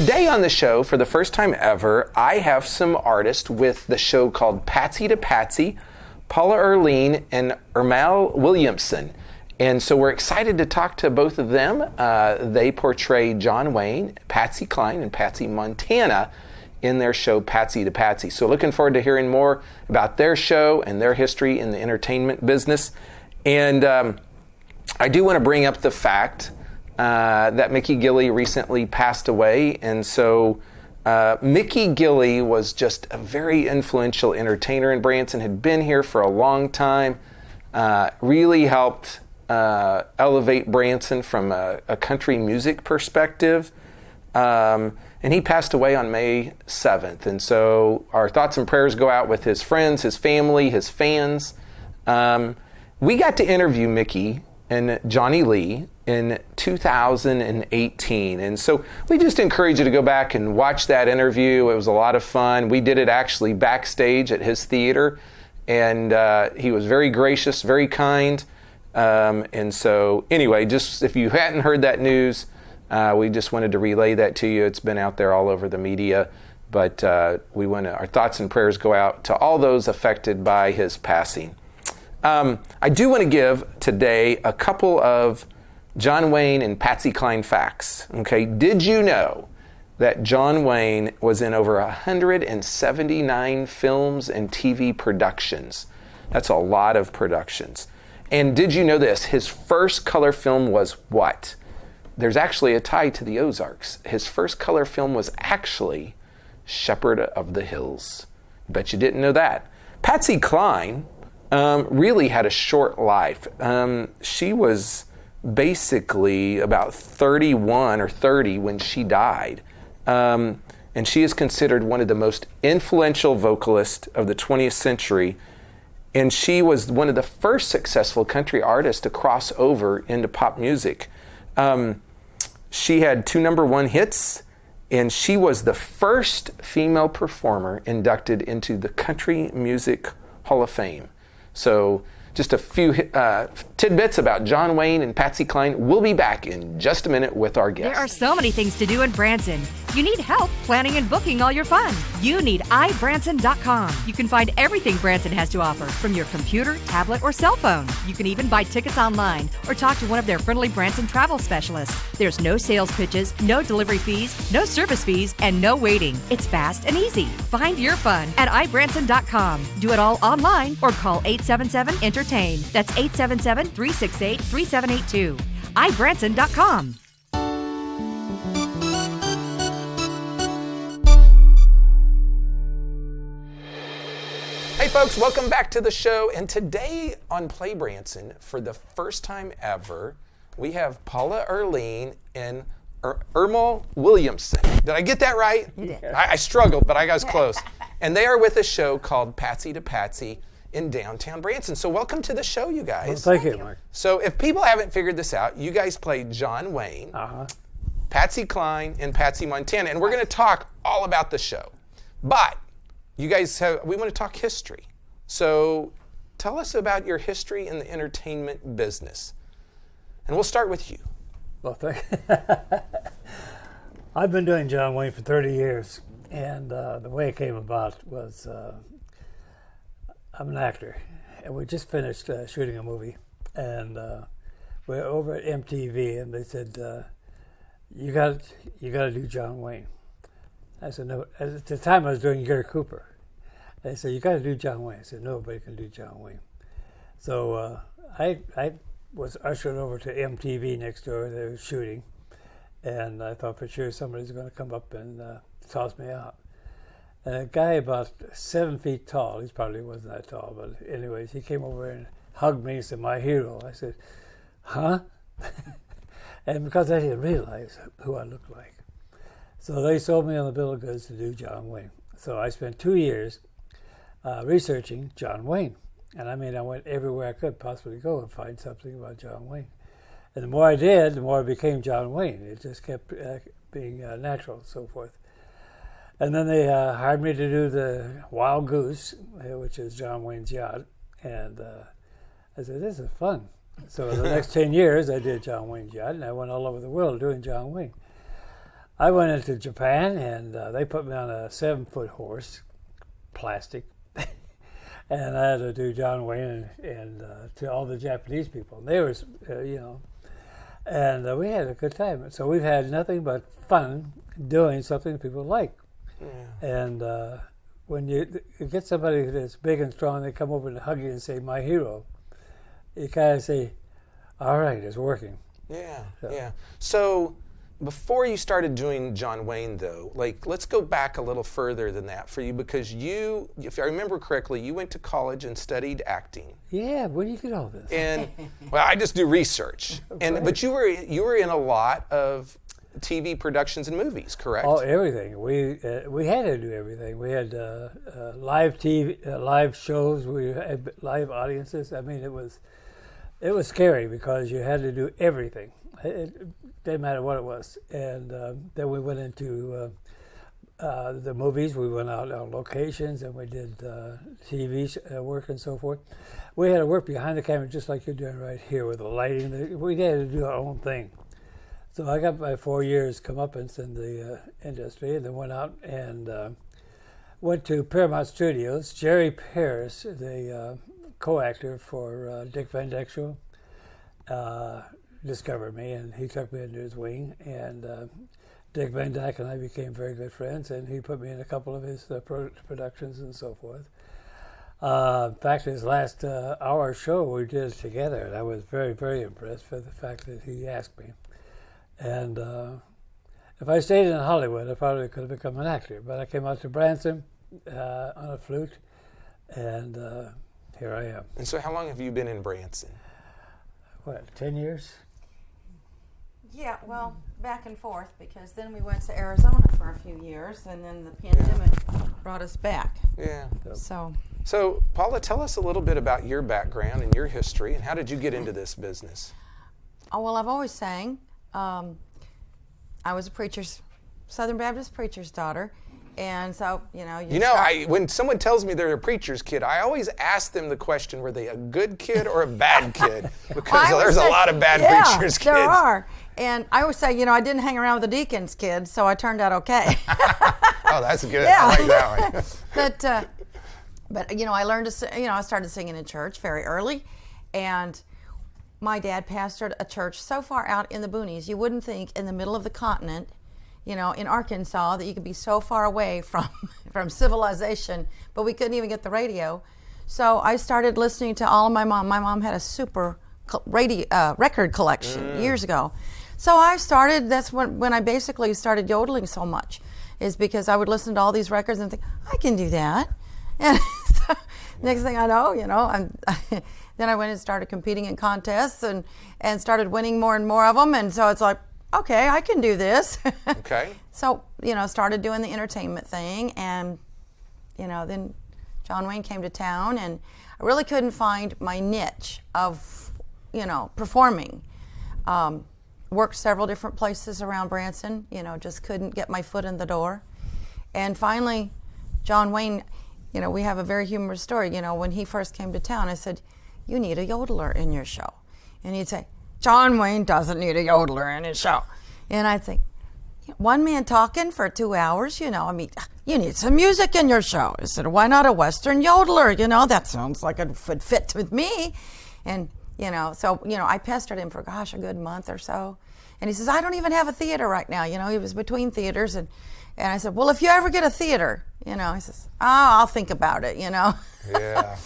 Today on the show, for the first time ever, I have some artists with the show called Patsy to Patsy, Paula and Ermal Williamson. And so we're excited to talk to both of them. They portray John Wayne, Patsy Cline, and Patsy Montana in their show Patsy to Patsy. So looking forward to hearing more about their show and their history in the entertainment business. And I do want to bring up the fact that Mickey Gilley recently passed away. And so Mickey Gilley was just a very influential entertainer in Branson, had been here for a long time, really helped elevate Branson from a country music perspective. And he passed away on May 7th. And so our thoughts and prayers go out with his friends, his family, his fans. We got to interview Mickey and Johnny Lee in 2018. And so we just encourage you to go back and watch that interview. It was a lot of fun. We did it actually backstage at his theater. And he was very gracious, very kind. And so anyway, just if you hadn't heard that news, we just wanted to relay that to you. It's been out there all over the media. But our thoughts and prayers go out to all those affected by his passing. I do want to give today a couple of John Wayne and Patsy Cline facts. Okay, did you know that John Wayne was in over 179 films and TV productions? That's a lot of productions. And did you know this? His first color film was what? There's actually a tie to the Ozarks. His first color film was actually Shepherd of the Hills. Bet you didn't know that. Patsy Cline really had a short life. She was basically about 31 or 30 when she died. And she is considered one of the most influential vocalists of the 20th century. And she was one of the first successful country artists to cross over into pop music. She had 2 number 1 hits, and she was the first female performer inducted into the Country Music Hall of Fame. So just a few tidbits about John Wayne and Patsy Cline. We'll be back in just a minute with our guests. There are so many things to do in Branson. You need help planning and booking all your fun. You need iBranson.com. You can find everything Branson has to offer from your computer, tablet, or cell phone. You can even buy tickets online or talk to one of their friendly Branson travel specialists. There's no sales pitches, no delivery fees, no service fees, and no waiting. It's fast and easy. Find your fun at iBranson.com. Do it all online or call 877-ENTERTAIN. That's 877-368-3782. iBranson.com. Hey folks, welcome back to the show. And today on Play Branson, for the first time ever, we have Paula and Ermal Williamson. Did I get that right? You did. I struggled, but I was close. And they are with a show called Patsy to Patsy in downtown Branson. So welcome to the show, you guys. Well, thank you, Mark. So if people haven't figured this out, you guys play John Wayne, Patsy Cline, and Patsy Montana. And we're going to talk all about the show. But we want to talk history. So tell us about your history in the entertainment business. And we'll start with you. Well, I've been doing John Wayne for 30 years. And the way it came about was I'm an actor. And we just finished shooting a movie. And we're over at MTV, and they said, you got to do John Wayne. I said, no. At the time, I was doing Gary Cooper. They said, you got to do John Wayne. I said, nobody can do John Wayne. So I was ushered over to MTV next door. They were shooting. And I thought for sure somebody's going to come up and toss me out. And a guy about 7 feet tall, he probably wasn't that tall, but anyways, he came over and hugged me and said, my hero. I said, huh? And because I didn't realize who I looked like. So they sold me on the bill of goods to do John Wayne. So I spent 2 years researching John Wayne. And I went everywhere I could possibly go and find something about John Wayne. And the more I did, the more I became John Wayne. It just kept being natural and so forth. And then they hired me to do the Wild Goose, which is John Wayne's yacht. And I said, this is fun. So the next 10 years, I did John Wayne's yacht, and I went all over the world doing John Wayne. I went into Japan, and they put me on a 7-foot horse, plastic, and I had to do John Wayne and to all the Japanese people. They were, and we had a good time. So we've had nothing but fun doing something people like. Yeah. And when you get somebody that's big and strong, they come over and hug you and say, "My hero," you kind of say, "All right, it's working." Yeah, yeah. So before you started doing John Wayne, though, like, let's go back a little further than that for you, because you, if I remember correctly, you went to college and studied acting. Yeah, where do you get all this? And well, I just do research. And but you were in a lot of TV productions and movies, correct? Oh, everything. We had to do everything. We had live TV, live shows. We had live audiences. I mean, it was scary because you had to do everything. It didn't matter what it was. And then we went into the movies. We went out on locations, and we did TV work and so forth. We had to work behind the camera just like you're doing right here with the lighting. We had to do our own thing. So I got my 4 years comeuppance in the industry, and then went out and went to Paramount Studios. Jerry Paris, the co-actor for Dick Van Dyke Show, discovered me, and he took me under his wing. And Dick Van Dyke and I became very good friends, and he put me in a couple of his productions and so forth. In fact, his last hour show we did together, and I was very, very impressed for the fact that he asked me. And if I stayed in Hollywood, I probably could have become an actor. But I came out to Branson on a flute, and here I am. And so how long have you been in Branson? What, 10 years? Yeah, well, back and forth, because then we went to Arizona for a few years, and then the pandemic brought us back. Yeah. So, Paula, tell us a little bit about your background and your history, and how did you get into this business? Oh, well, I've always sang. I was a Southern Baptist preacher's daughter, and so, when someone tells me they're a preacher's kid, I always ask them the question, were they a good kid or a bad kid? Because there's a lot of bad preacher's kids. There are. And I always say, I didn't hang around with the deacon's kids, so I turned out okay. Oh, that's good. Yeah. I like that one. But I learned to sing, I started singing in church very early, and my dad pastored a church so far out in the boonies, you wouldn't think in the middle of the continent, in Arkansas, that you could be so far away from civilization, but we couldn't even get the radio. So I started listening to all of my mom. My mom had a super record collection years ago. So that's when I basically started yodeling so much, is because I would listen to all these records and think, I can do that. And so, next thing I know, then I went and started competing in contests and started winning more and more of them. And so it's like, okay, I can do this. Okay. So, started doing the entertainment thing. And, then John Wayne came to town, and I really couldn't find my niche of, performing. Worked several different places around Branson, just couldn't get my foot in the door. And finally, John Wayne, we have a very humorous story. When he first came to town, I said, "You need a yodeler in your show." And he'd say, "John Wayne doesn't need a yodeler in his show." And I'd think, one man talking for 2 hours, you need some music in your show. I said, "Why not a Western yodeler? That sounds like it would fit with me." And, I pestered him for, a good month or so. And he says, "I don't even have a theater right now." He was between theaters. And I said, "Well, if you ever get a theater," he says, "I'll think about it, Yeah.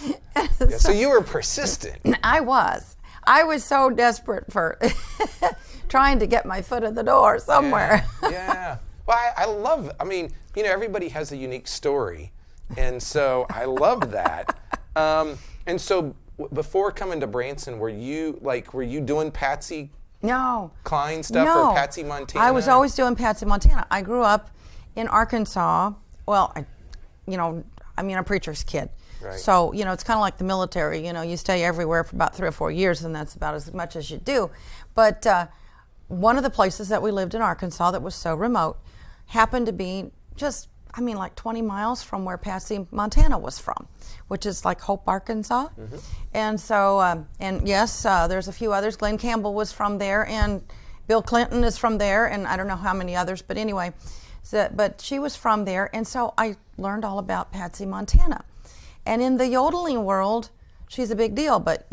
So you were persistent. I was so desperate for trying to get my foot in the door somewhere. Yeah. Well, everybody has a unique story. And so I love that. And so before coming to Branson, were you doing Patsy Cline stuff or Patsy Montana? I was always doing Patsy Montana. I grew up in Arkansas. Well, I'm a preacher's kid. Right. So, it's kind of like the military. You stay everywhere for about 3 or 4 years, and that's about as much as you do. But one of the places that we lived in Arkansas that was so remote happened to be just, like 20 miles from where Patsy Montana was from, which is like Hope, Arkansas. Mm-hmm. And so, and yes, there's a few others. Glenn Campbell was from there, and Bill Clinton is from there, and I don't know how many others, but anyway, but she was from there, and so I learned all about Patsy Montana. And in the yodeling world, she's a big deal, but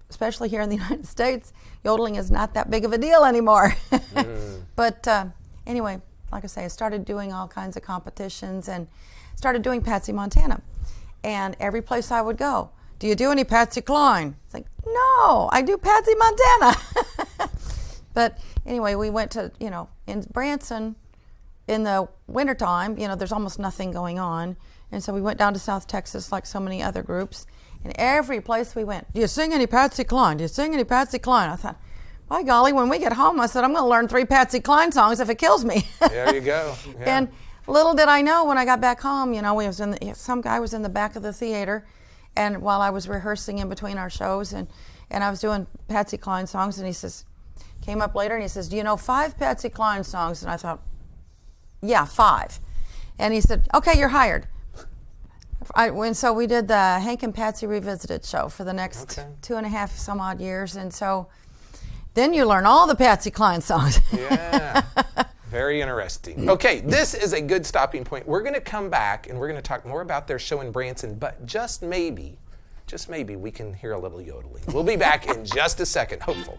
especially here in the United States, yodeling is not that big of a deal anymore. But anyway, like I say, I started doing all kinds of competitions and started doing Patsy Montana. And every place I would go, do you do any Patsy Cline? It's like, no, I do Patsy Montana. But anyway, we went to, in Branson in the wintertime, there's almost nothing going on. And so we went down to South Texas like so many other groups. And every place we went, do you sing any Patsy Cline? Do you sing any Patsy Cline? I thought, by golly, when we get home, I said, I'm going to learn 3 Patsy Cline songs if it kills me. There you go. Yeah. And little did I know when I got back home, some guy was in the back of the theater, and while I was rehearsing in between our shows, and I was doing Patsy Cline songs, and he came up later and he says, do you know 5 Patsy Cline songs? And I thought, yeah, 5. And he said, okay, you're hired. And so we did the Hank and Patsy Revisited show for the next 2.5 some odd years. And so then you learn all the Patsy Cline songs. Yeah, very interesting. Okay, this is a good stopping point. We're going to come back and we're going to talk more about their show in Branson, but just maybe we can hear a little yodeling. We'll be back in just a second, hopeful.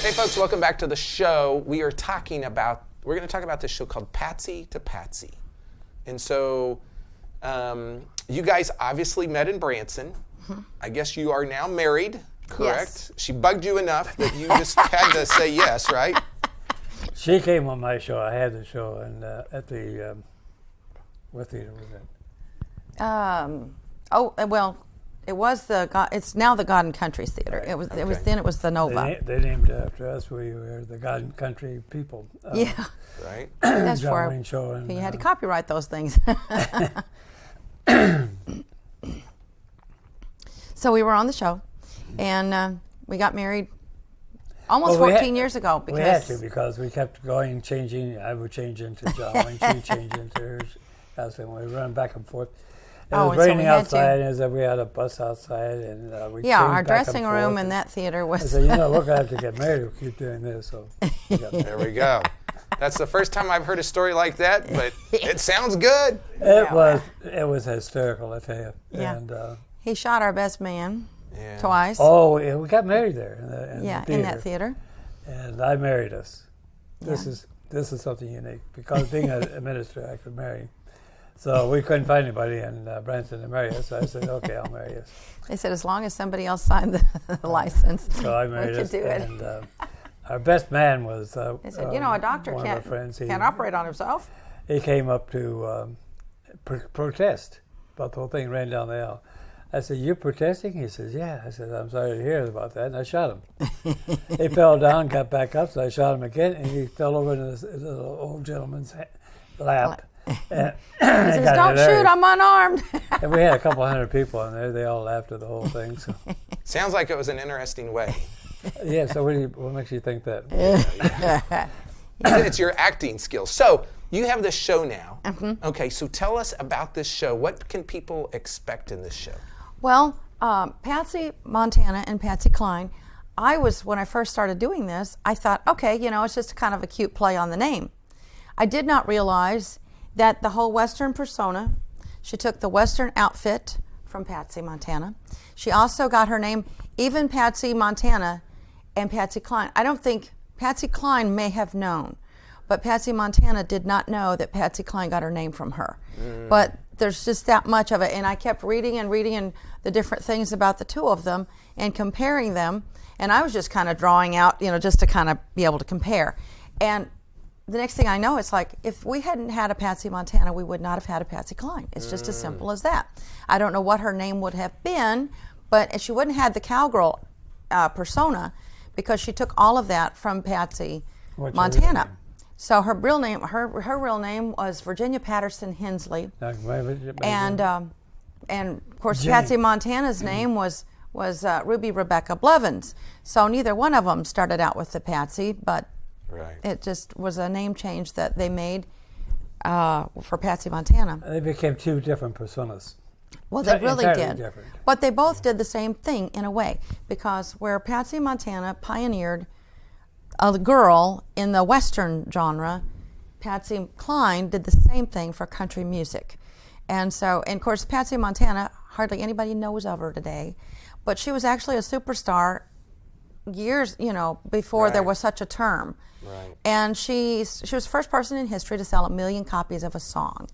Hey folks, welcome back to the show. We're going to talk about this show called Patsy to Patsy. And so you guys obviously met in Branson. I guess you are now married, correct? Yes. She bugged you enough that you just had to say yes, right? She came on my show. I had the show and at the, what theater was that? It's now the God and Country Theater. Right. It was the Nova. They named it after us. We were the God and Country people. Yeah. Right. That's John Wayne show. And, you had to copyright those things. So we were on the show, and we got married almost 14 years ago. We had to because we kept changing. I would change into John Wayne. She'd change into hers. That's when we run back and forth. It was raining outside, and we had a bus outside, and our dressing room in that theater was. I said, we're going to have to get married if we keep doing this. So there we go. That's the first time I've heard a story like that, but it sounds good. It was hysterical, I tell you. Yeah. And, he shot our best man twice. Oh, yeah, we got married there. In that theater. And I married us. This is something unique because being a minister, I could marry. So we couldn't find anybody in Branson to marry us. So I said, okay, I'll marry us. They said as long as somebody else signed the license, so I married we could do it. And our best man was they said, a doctor can't operate on himself. He came up to protest about the whole thing, ran down the aisle. I said, you're protesting? He says, yeah. I said, I'm sorry to hear about that. And I shot him. He fell down, got back up, so I shot him again, and he fell over into this little old gentleman's lap. And he says, don't shoot, I'm unarmed. And we had a couple hundred people in there. They all laughed at the whole thing. So. Sounds like it was an interesting way. Yeah, so what makes you think that? It's your acting skills. So you have this show now. Mm-hmm. Okay, so tell us about this show. What can people expect in this show? Well, Patsy Montana and Patsy Cline, when I first started doing this, I thought, okay, it's just kind of a cute play on the name. I did not realize that the whole Western persona, she took the Western outfit from Patsy Montana. She also got her name, even Patsy Montana and Patsy Cline. I don't think Patsy Cline may have known, but Patsy Montana did not know that Patsy Cline got her name from her. But there's just that much of it, and I kept reading and the different things about the two of them and comparing them, and I was just kind of drawing out, just to kind of be able to compare. And the next thing I know, it's like, if we hadn't had a Patsy Montana, we would not have had a Patsy Cline. It's just as simple as that. I don't know what her name would have been, but she wouldn't have had the cowgirl persona because she took all of that from Patsy Montana. So her real name, her real name was Virginia Patterson Hensley, and of course Patsy Montana's name was Ruby Rebecca Blevins. So neither one of them started out with the Patsy, but it just was a name change that they made for Patsy Montana. They became two different personas. Well, they really did. Different. But they both did the same thing in a way, because where Patsy Montana pioneered a girl in the Western genre, Patsy Cline did the same thing for country music. And so, and of course, Patsy Montana, hardly anybody knows of her today, but she was actually a superstar years, before there was such a term. Right. And she was the first person in history to sell 1 million copies of a song.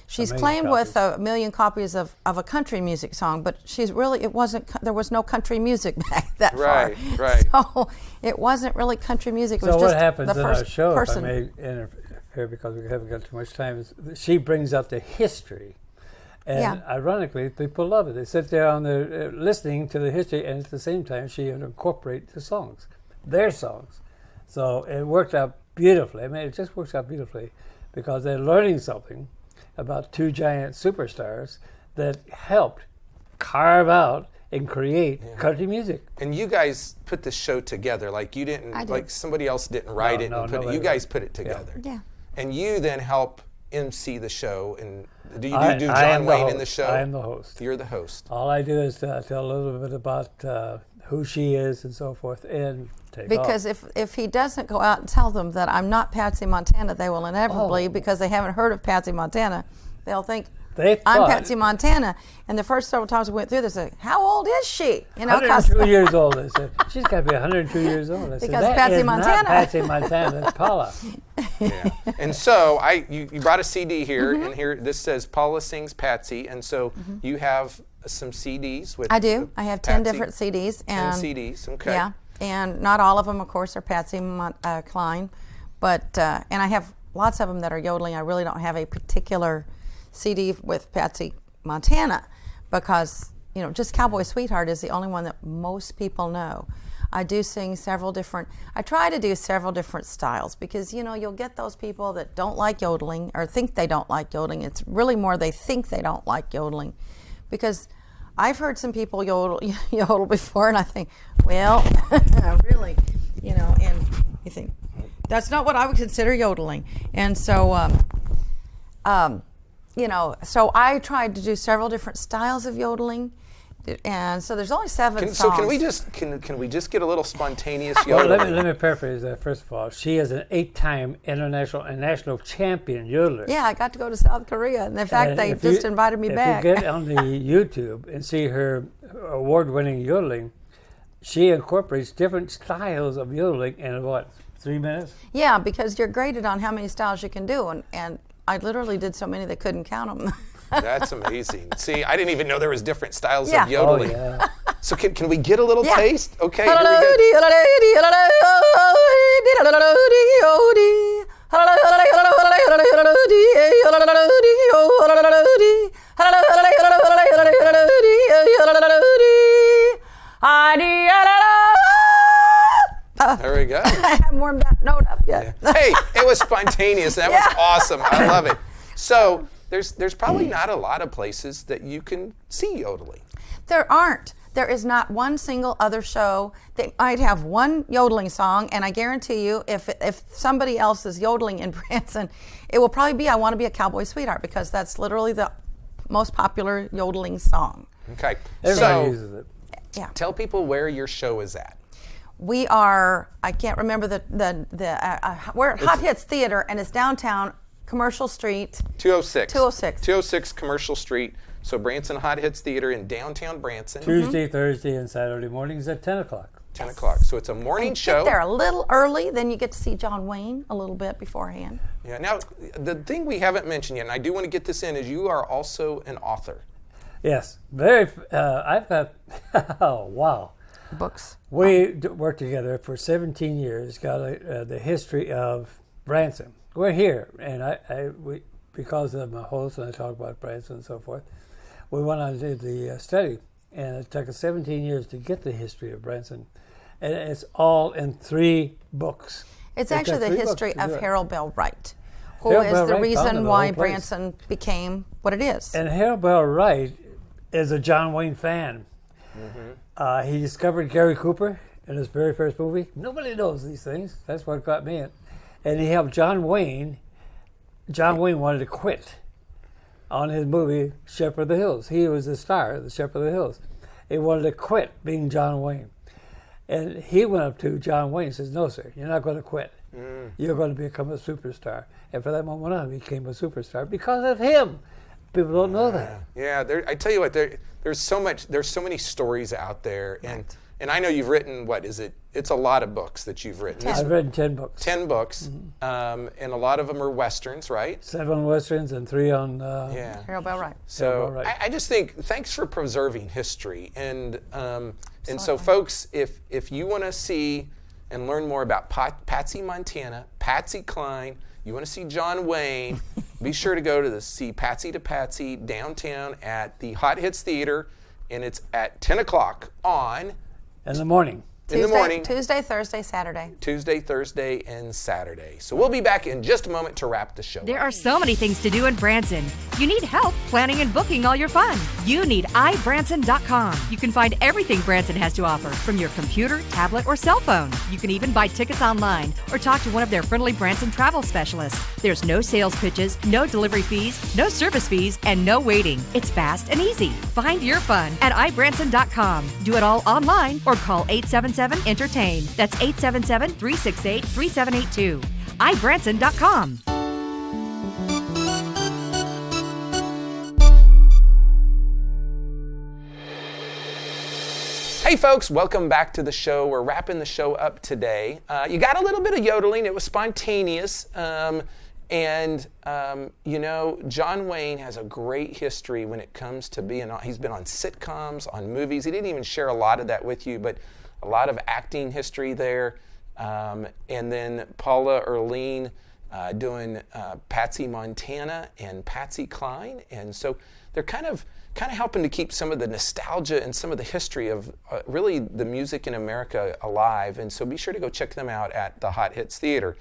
She's claimed with 1 million copies of a country music song, but there was no country music back that far. Right. So it wasn't really country music. It was so just what happens the in first our show, person. if I may interfere because we haven't got too much time, is she brings up the history. And ironically, people love it. They sit there on the listening to the history, and at the same time, she incorporates the songs, their songs. So it worked out beautifully. I mean, it just works out beautifully because they're learning something about two giant superstars that helped carve out and create country music. And you guys put the show together, like you didn't, like somebody else didn't write it and put it. You guys put it together. Yeah. And you then help MC the show. And do you do John Wayne in the show? I am the host. You're the host. All I do is tell a little bit about who she is and so forth, and take because off. if he doesn't go out and tell them that I'm not Patsy Montana, they will inevitably, because they haven't heard of Patsy Montana, they'll think I'm Patsy Montana. And the first several times we went through this, how old is she? 102 years old. I said, she's got to be 102 years old. I said, because that Patsy is Montana. Not Patsy Montana, that's Paula. Yeah. And so you brought a CD here, and here this says Paula Sings Patsy, and so you have some CDs with. I do. I have 10 different CDs. 10 CDs, okay. Yeah, and not all of them, of course, are Patsy Cline, but and I have lots of them that are yodeling. I really don't have a particular CD with Patsy Montana because, just Cowboy Sweetheart is the only one that most people know. I do sing I try to do several different styles because, you'll get those people that don't like yodeling or think they don't like yodeling. It's really more they think they don't like yodeling because I've heard some people yodel before and I think, well, really, and you think, that's not what I would consider yodeling. And so, so I tried to do several different styles of yodeling, and so there's only 7 songs. So can we just get a little spontaneous Well, yodeling? let me paraphrase that. First of all, she is an 8-time international and national champion yodeler. Yeah, I got to go to South Korea, and in fact, they just invited me back. If you get on the YouTube and see her award-winning yodeling, she incorporates different styles of yodeling in 3 minutes? Yeah, because you're graded on how many styles you can do, and I literally did so many they couldn't count them. That's amazing. See, I didn't even know there was different styles of yodeling. Oh, yeah. So can we get a little taste? Okay, here we go. There we go. I haven't warmed that note up yet. Yeah. Hey, it was spontaneous. That was awesome. I love it. So there's probably not a lot of places that you can see yodeling. There aren't. There is not one single other show that might have one yodeling song, and I guarantee you, if somebody else is yodeling in Branson, it will probably be "I Want to Be a Cowboy Sweetheart" because that's literally the most popular yodeling song. Okay. Everybody uses it. Yeah. Tell people where your show is at. We are. I can't remember we're at Hot Hits Theater, and it's downtown Commercial Street. 206. 206. 206 Commercial Street. So Branson Hot Hits Theater in downtown Branson. Tuesday, Thursday, and Saturday mornings at 10 o'clock. 10 o'clock. So it's a morning show. Get there a little early, then you get to see John Wayne a little bit beforehand. Yeah. Now, the thing we haven't mentioned yet, and I do want to get this in, is you are also an author. Yes. I've got, oh, wow. Books. We worked together for 17 years, got the history of Branson. We're here, and we because I'm a host and I talk about Branson and so forth, we went on to the study, and it took us 17 years to get the history of Branson. And it's all in 3 books. It's It actually took the 3 books history to do of it. Harold Bell Wright, who Harold is Bell the Wright reason founded the why whole place. Branson became what it is. And Harold Bell Wright is a John Wayne fan. He discovered Gary Cooper in his very first movie. Nobody knows these things. That's what got me in. And he helped John Wayne. John Wayne wanted to quit on his movie Shepherd of the Hills. He was the star of the Shepherd of the Hills. He wanted to quit being John Wayne. And he went up to John Wayne and says, "No, sir, you're not going to quit. You're going to become a superstar." And from that moment on, he became a superstar because of him. People don't know that. Yeah, I tell you what, there's so many stories out there, and I know you've written, what is it? It's a lot of books that you've written. I've written 10 books. 10 books, and a lot of them are Westerns, right? 7 Westerns and 3 on... Yeah. Harold Bell Wright. So Harold Bell Wright. I just think, thanks for preserving history. And so folks, if you want to see and learn more about Patsy Montana, Patsy Cline, you want to see John Wayne, be sure to go to see Patsy to Patsy downtown at the Hot Hits Theater, and it's at 10 o'clock on... In the morning. In the morning. Tuesday, Thursday, Saturday. Tuesday, Thursday, and Saturday. So we'll be back in just a moment to wrap the show There up. are so many things to do in Branson. You need help planning and booking all your fun. You need iBranson.com. You can find everything Branson has to offer from your computer, tablet, or cell phone. You can even buy tickets online or talk to one of their friendly Branson travel specialists. There's no sales pitches, no delivery fees, no service fees, and no waiting. It's fast and easy. Find your fun at iBranson.com. Do it all online or call 877-ENTERTAIN. That's 877-368-3782. iBranson.com. Hey folks, welcome back to the show. We're wrapping the show up today. You got a little bit of yodeling. It was spontaneous. You know, John Wayne has a great history when it comes to he's been on sitcoms, on movies. He didn't even share a lot of that with you, but a lot of acting history there. And then Paula Erlene doing Patsy Montana and Patsy Cline. And so they're kind of helping to keep some of the nostalgia and some of the history of really the music in America alive. And so be sure to go check them out at the Hot Hits Theater.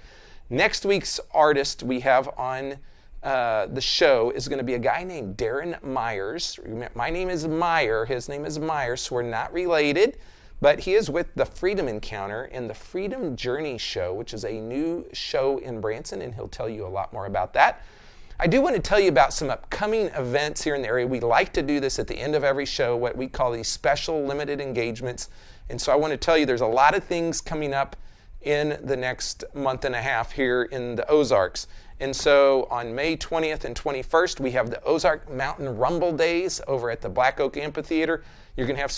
Next week's artist we have on the show is going to be a guy named Darren Myers. My name is Meyer. His name is Myers, so we're not related. But he is with the Freedom Encounter and the Freedom Journey Show, which is a new show in Branson, and he'll tell you a lot more about that. I do want to tell you about some upcoming events here in the area. We like to do this at the end of every show, what we call these special limited engagements. And so I want to tell you there's a lot of things coming up in the next month and a half here in the Ozarks. And so on May 20th and 21st, we have the Ozark Mountain Rumble Days over at the Black Oak Amphitheater. You're going to have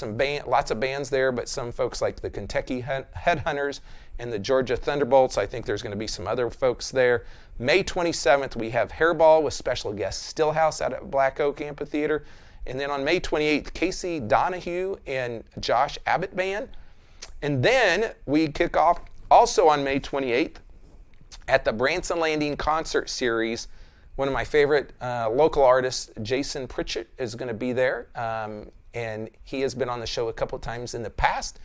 lots of bands there, but some folks like the Kentucky Headhunters and the Georgia Thunderbolts. I think there's going to be some other folks there. May 27th, we have Hairball with special guest Stillhouse out at Black Oak Amphitheater. And then on May 28th, Casey Donahue and Josh Abbott Band. And then we kick off also on May 28th at the Branson Landing Concert Series. One of my favorite local artists, Jason Pritchett, is going to be there. And he has been on the show a couple times in the past.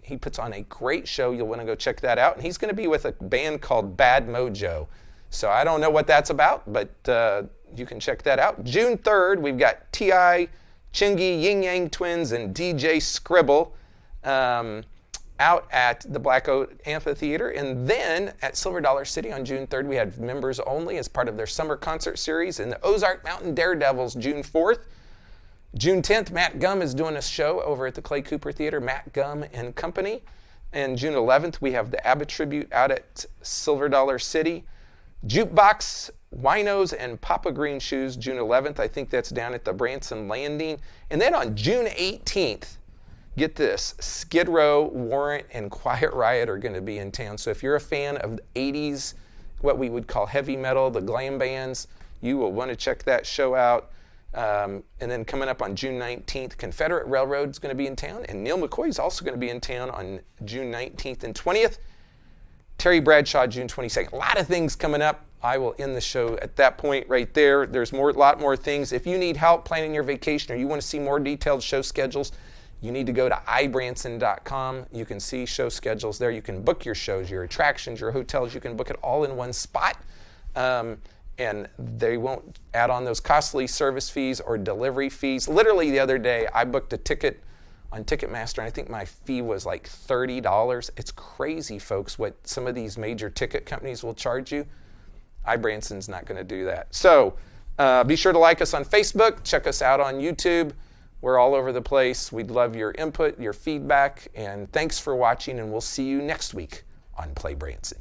He puts on a great show. You'll want to go check that out. And he's going to be with a band called Bad Mojo. So I don't know what that's about, but you can check that out. June 3rd, we've got T.I., Chingy, Yin Yang Twins, and DJ Scribble out at the Black Oak Amphitheater. And then at Silver Dollar City on June 3rd, we had members only as part of their summer concert series. And the Ozark Mountain Daredevils, June 4th. June 10th, Matt Gumm is doing a show over at the Clay Cooper Theater, Matt Gumm and Company. And June 11th, we have the Abbott Tribute out at Silver Dollar City. Jukebox, Winos, and Papa Green Shoes, June 11th. I think that's down at the Branson Landing. And then on June 18th, get this, Skid Row, Warrant, and Quiet Riot are going to be in town. So if you're a fan of the 80s, what we would call heavy metal, the glam bands, you will want to check that show out. And then coming up on June 19th, Confederate Railroad is going to be in town, and Neil McCoy is also going to be in town on June 19th and 20th. Terry Bradshaw, June 22nd. A lot of things coming up. I will end the show at that point right there. There's a lot more things. If you need help planning your vacation or you want to see more detailed show schedules, you need to go to ibranson.com. You can see show schedules there. You can book your shows, your attractions, your hotels. You can book it all in one spot. And they won't add on those costly service fees or delivery fees. Literally the other day, I booked a ticket on Ticketmaster, and I think my fee was like $30. It's crazy, folks, what some of these major ticket companies will charge you. iBranson's not going to do that. So be sure to like us on Facebook. Check us out on YouTube. We're all over the place. We'd love your input, your feedback, and thanks for watching, and we'll see you next week on Play Branson.